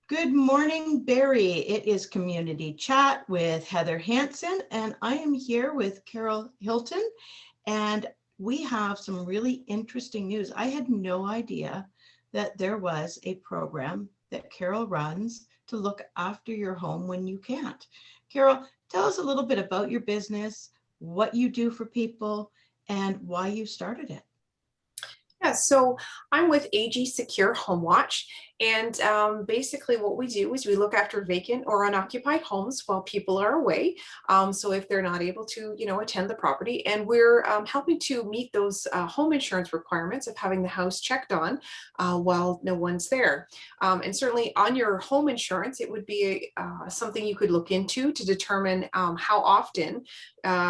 Good morning, Barry. It is Community Chat with Heather Hansen, and I am here with Carol Hilton, and we have some really interesting news. I had no idea that there was a program that Carol runs to look after your home when you can't. Carol, tell us a little bit about your business, what you do for people, and why you started it. Yeah, so I'm with AG Secure Homewatch, and basically what we do is we look after vacant or unoccupied homes while people are away. So if they're not able to, attend the property, and we're helping to meet those home insurance requirements of having the house checked on while no one's there. And certainly on your home insurance, it would be something you could look into to determine how often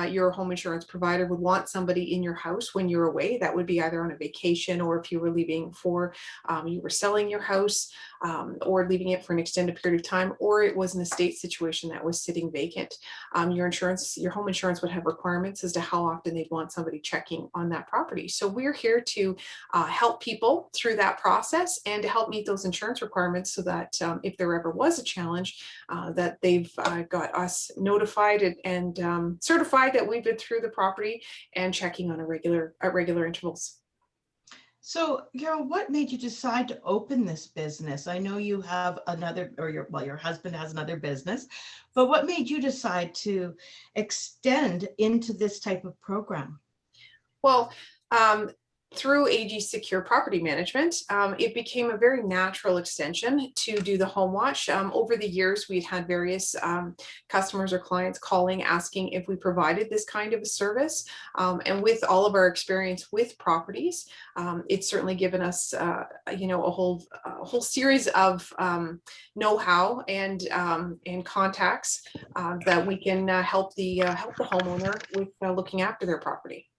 your home insurance provider would want somebody in your house when you're away. That would be either on a vacation, or if you were leaving for, you were selling your house, or leaving it for an extended period of time, or it was an estate situation that was sitting vacant. Your home insurance would have requirements as to how often they'd want somebody checking on that property. So we're here to help people through that process and to help meet those insurance requirements so that if there ever was a challenge, that they've got us notified and certified that we've been through the property and checking on at regular intervals. So, Carol, what made you decide to open this business? I know you have another, or your husband has another business, but what made you decide to extend into this type of program? Well, through AG Secure Property Management, it became a very natural extension to do the Homewatch. Over the years, we've had various customers or clients calling, asking if we provided this kind of a service. And with all of our experience with properties, it's certainly given us, a whole series of know-how and contacts that we can help the homeowner with looking after their property.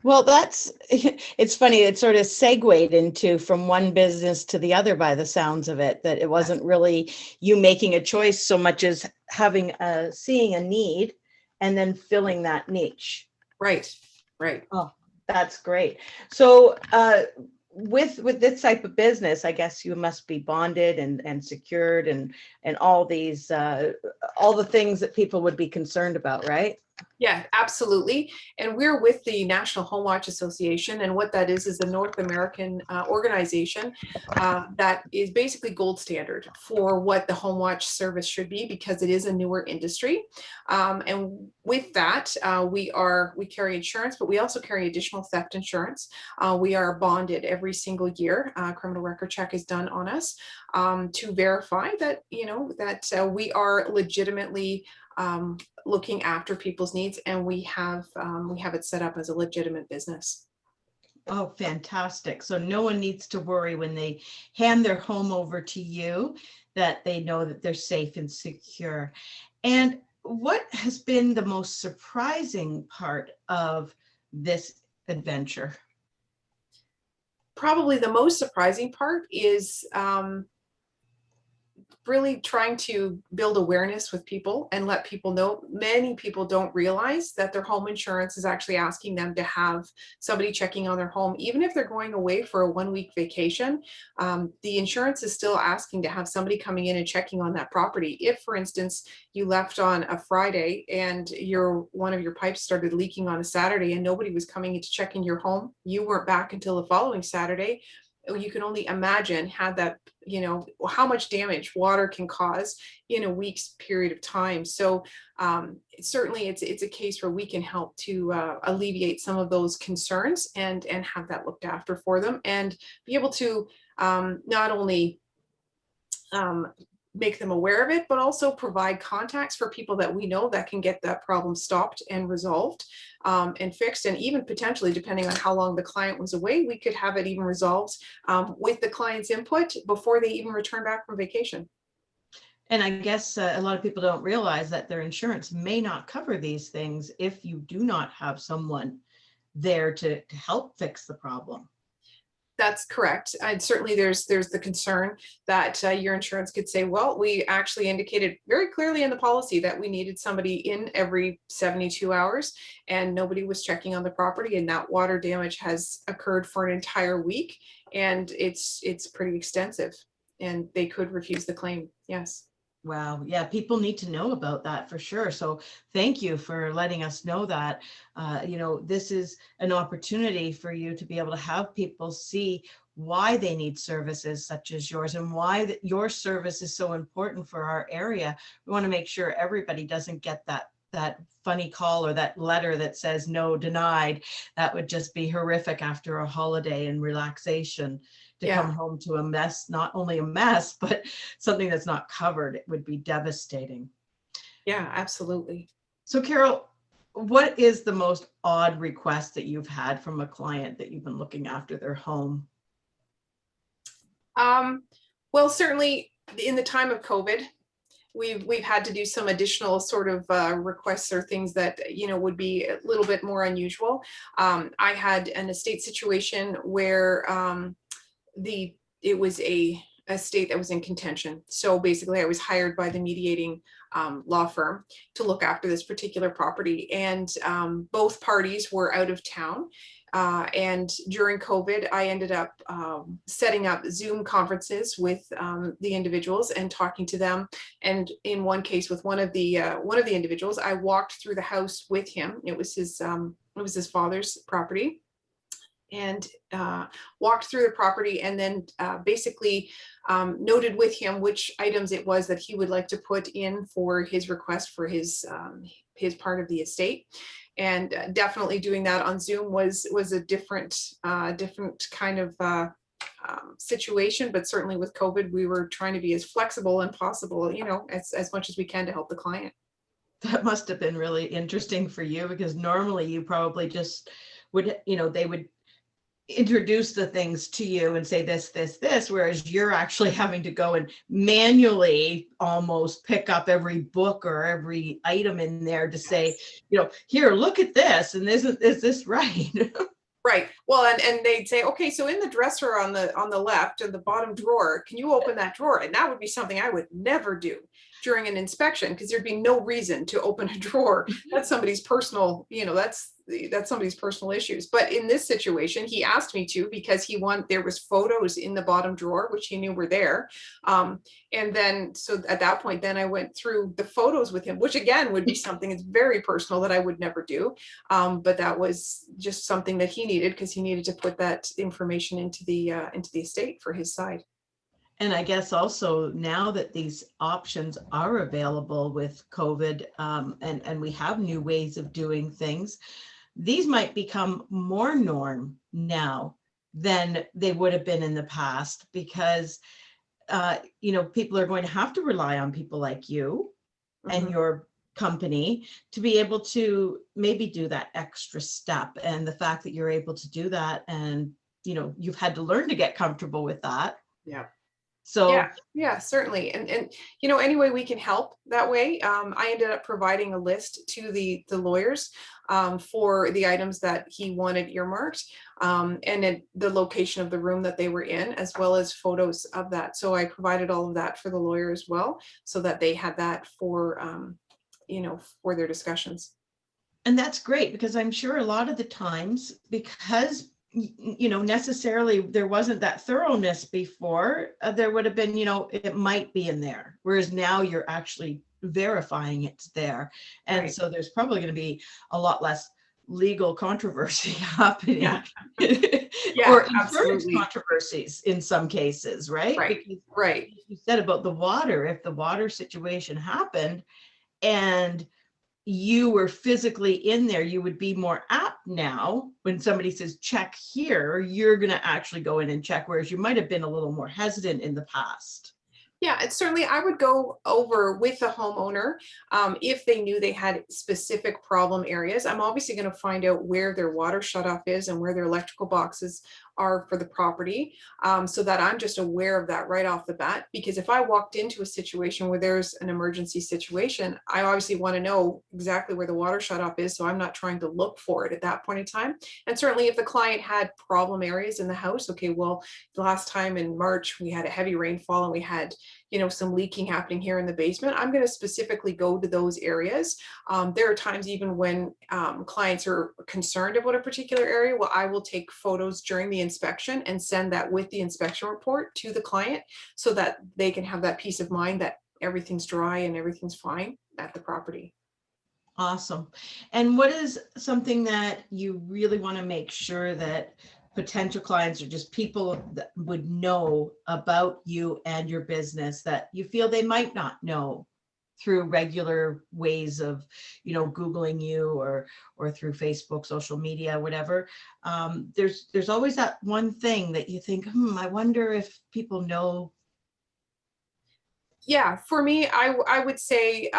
Well, it's funny, it sort of segued into from one business to the other by the sounds of it, that it wasn't really you making a choice so much as seeing a need and then filling that niche. Right. Oh, that's great. So with this type of business, I guess you must be bonded and secured and all these all the things that people would be concerned about, right? Yeah, absolutely. And we're with the National Homewatch Association. And what that is the North American organization that is basically gold standard for what the Homewatch service should be, because it is a newer industry. And with that, we carry insurance, but we also carry additional theft insurance. We are bonded every single year. Criminal record check is done on us to verify that, we are legitimately looking after people's needs, and we have it set up as a legitimate business. Oh, fantastic. So no one needs to worry when they hand their home over to you, that they know that they're safe and secure. And what has been the most surprising part of this adventure? Probably the most surprising part is really trying to build awareness with people and let people know. Many people don't realize that their home insurance is actually asking them to have somebody checking on their home, even if they're going away for a 1-week vacation. The insurance is still asking to have somebody coming in and checking on that property. If, for instance, you left on a Friday and one of your pipes started leaking on a Saturday and nobody was coming in to check in your home, you weren't back until the following Saturday. You can only imagine how much damage water can cause in a week's period of time. So certainly it's a case where we can help to alleviate some of those concerns and have that looked after for them, and be able to not only make them aware of it, but also provide contacts for people that we know that can get that problem stopped and resolved and fixed. And even potentially, depending on how long the client was away, we could have it even resolved with the client's input before they even return back from vacation. And I guess a lot of people don't realize that their insurance may not cover these things if you do not have someone there to help fix the problem. That's correct. And certainly there's the concern that your insurance could say, well, we actually indicated very clearly in the policy that we needed somebody in every 72 hours, and nobody was checking on the property, and that water damage has occurred for an entire week, and it's pretty extensive. and they could refuse the claim. Yes. Wow. Yeah, people need to know about that for sure. So thank you for letting us know that. This is an opportunity for you to be able to have people see why they need services such as yours and why your service is so important for our area. We want to make sure everybody doesn't get that funny call or that letter that says no, denied. That would just be horrific after a holiday and relaxation. To Yeah. come home to a mess, not only a mess, but something that's not covered, it would be devastating. Yeah, absolutely. So Carol, what is the most odd request that you've had from a client that you've been looking after their home? Well, certainly in the time of COVID, we've had to do some additional sort of requests or things that would be a little bit more unusual. I had an estate situation where it was a estate that was in contention. So basically I was hired by the mediating law firm to look after this particular property, and both parties were out of town. And during COVID, I ended up setting up Zoom conferences with the individuals and talking to them. And in one case, with one of the individuals, I walked through the house with him. It was his father's property, and walked through the property, and then basically noted with him which items it was that he would like to put in for his request for his part of the estate. And definitely doing that on Zoom was a different kind of situation. But certainly with COVID, we were trying to be as flexible and possible, as much as we can to help the client. That must have been really interesting for you, because normally you probably just would, they would introduce the things to you and say this, whereas you're actually having to go and manually almost pick up every book or every item in there to say, here, look at this, and is this right? Right. Well, and they'd say, okay, so in the dresser on the left in the bottom drawer, can you open that drawer? And that would be something I would never do during an inspection, because there'd be no reason to open a drawer. That's somebody's personal, that's somebody's personal issues. But in this situation, he asked me to, because there was photos in the bottom drawer, which he knew were there. And then, so at that point, then I went through the photos with him, which again would be something that's very personal that I would never do. But that was just something that he needed, because he needed to put that information into the estate for his side. And I guess also now that these options are available with COVID, and we have new ways of doing things, these might become more norm now than they would have been in the past, because people are going to have to rely on people like you and your company to be able to maybe do that extra step. And the fact that you're able to do that, and you've had to learn to get comfortable with that. Yeah. So yeah, certainly. And any way we can help that way. I ended up providing a list to the lawyers for the items that he wanted earmarked, and the location of the room that they were in, as well as photos of that. So I provided all of that for the lawyer as well, so that they had that for for their discussions. And that's great, because I'm sure a lot of the times, because necessarily there wasn't that thoroughness before, there would have been, it might be in there, whereas now you're actually verifying it's there. And Right. so there's probably going to be a lot less legal controversy happening. Yeah. Or insurance absolutely. controversies in some cases, right? Right. Because Right. you said about the water, if the water situation happened and you were physically in there, you would be more apt now when somebody says check here, you're going to actually go in and check, whereas you might have been a little more hesitant in the past. Yeah, and certainly I would go over with the homeowner if they knew they had specific problem areas. I'm obviously going to find out where their water shutoff is and where their electrical boxes are for the property, so that I'm just aware of that right off the bat. Because if I walked into a situation where there's an emergency situation, I obviously want to know exactly where the water shutoff is, so I'm not trying to look for it at that point in time. And certainly if the client had problem areas in the house, okay, well, the last time in March, we had a heavy rainfall and we had some leaking happening here in the basement, I'm going to specifically go to those areas. There are times even when clients are concerned about a particular area, well, I will take photos during the inspection and send that with the inspection report to the client so that they can have that peace of mind that everything's dry and everything's fine at the property. Awesome. And what is something that you really want to make sure that potential clients or just people that would know about you and your business that you feel they might not know through regular ways of, Googling you or through Facebook, social media, whatever? There's always that one thing that you think, I wonder if people know. Yeah, for me, I would say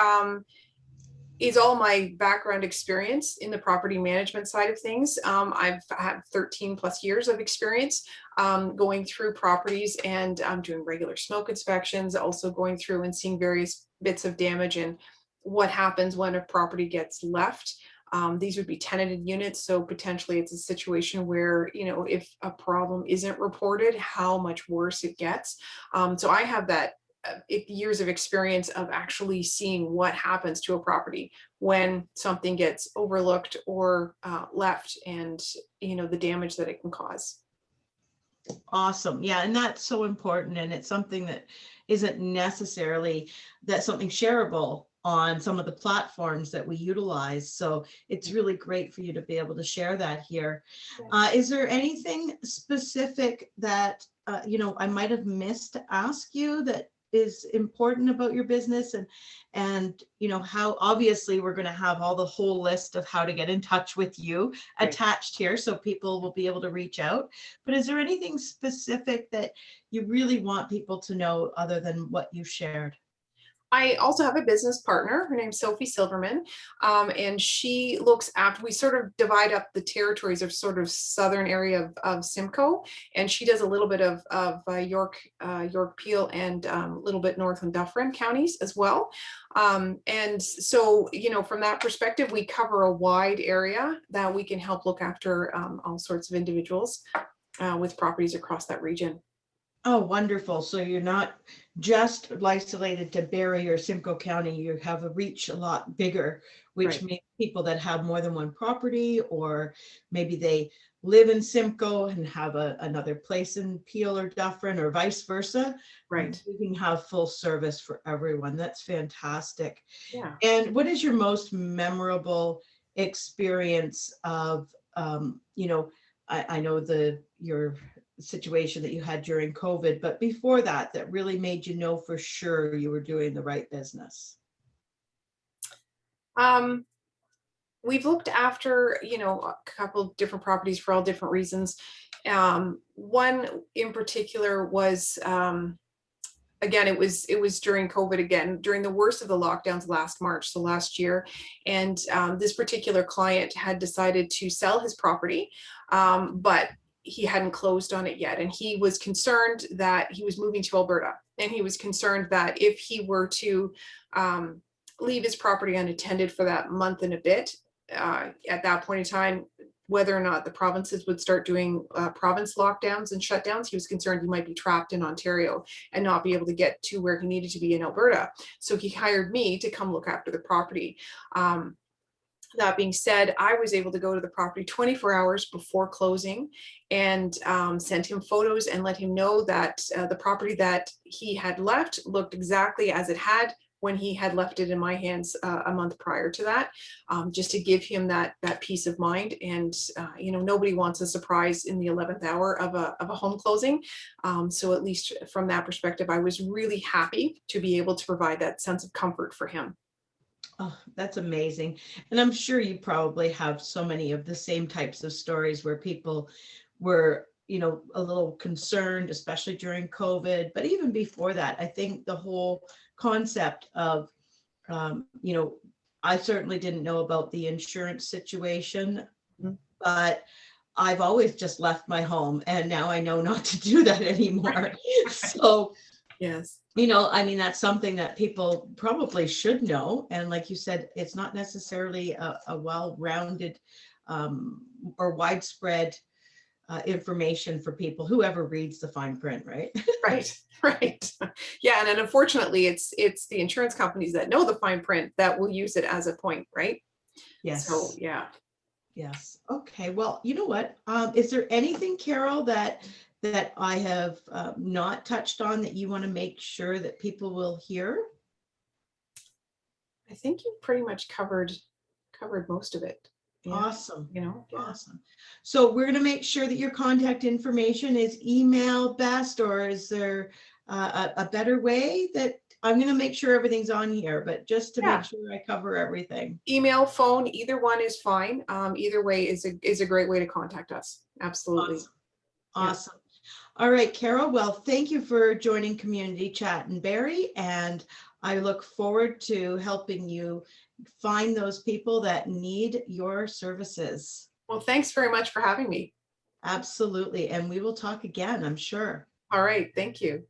is all my background experience in the property management side of things. I've had 13 plus years of experience going through properties and doing regular smoke inspections, also going through and seeing various bits of damage and what happens when a property gets left. These would be tenanted units, so potentially it's a situation where, if a problem isn't reported, how much worse it gets. So I have that years of experience of actually seeing what happens to a property when something gets overlooked or left, and the damage that it can cause. Awesome. Yeah. And that's so important. And it's something that isn't necessarily that something shareable on some of the platforms that we utilize. So it's really great for you to be able to share that here. Is there anything specific that, I might have missed to ask you that is important about your business, and how obviously we're going to have all the whole list of how to get in touch with you attached here so people will be able to reach out, but is there anything specific that you really want people to know other than what you shared? I also have a business partner. Her name's Sophie Silverman, and she looks after. We sort of divide up the territories of sort of southern area of Simcoe, and she does a little bit of York, Peel, and a little bit north and Dufferin counties as well. And so, from that perspective, we cover a wide area that we can help look after all sorts of individuals with properties across that region. Oh, wonderful. So you're not just isolated to Barrie or Simcoe County, you have a reach a lot bigger, which Right. makes people that have more than one property, or maybe they live in Simcoe and have another place in Peel or Dufferin or vice versa. Right. You can have full service for everyone. That's fantastic. Yeah. And what is your most memorable experience of, I know your situation that you had during COVID, but before that, that really made you know for sure you were doing the right business? We've looked after, a couple different properties for all different reasons. One in particular was, again, it was during COVID, again, during the worst of the lockdowns last March, so last year. And this particular client had decided to sell his property, but he hadn't closed on it yet. And he was concerned that he was moving to Alberta. And he was concerned that if he were to leave his property unattended for that month and a bit, at that point in time, whether or not the provinces would start doing province lockdowns and shutdowns, he was concerned he might be trapped in Ontario and not be able to get to where he needed to be in Alberta. So he hired me to come look after the property. That being said, I was able to go to the property 24 hours before closing and send him photos and let him know that the property that he had left looked exactly as it had when he had left it in my hands a month prior to that, just to give him that peace of mind. And nobody wants a surprise in the 11th hour of a home closing. So at least from that perspective, I was really happy to be able to provide that sense of comfort for him. Oh, that's amazing. And I'm sure you probably have so many of the same types of stories where people were, a little concerned, especially during COVID. But even before that, I think the whole concept of, I certainly didn't know about the insurance situation, but I've always just left my home, and now I know not to do that anymore. So, yes. That's something that people probably should know. And like you said, it's not necessarily a well-rounded or widespread information for people, whoever reads the fine print, right? Right. Yeah, and then unfortunately, it's the insurance companies that know the fine print that will use it as a point, right? Yes. So yeah. Yes. Okay. Well, you know what? Is there anything, Carol, that I have not touched on that you want to make sure that people will hear? I think you pretty much covered most of it. Yeah, Awesome. you know, yeah. Awesome. So we're going to make sure that your contact information is email best, or is there a better way that I'm going to make sure everything's on here, but just to Yeah. make sure I cover everything. Email, phone, either one is fine. Either way is a great way to contact us. Absolutely. Awesome. Awesome. All right, Carol. Well, thank you for joining Community Chat in Barrie, and I look forward to helping you find those people that need your services. Well, thanks very much for having me. Absolutely. And we will talk again, I'm sure. All right, thank you.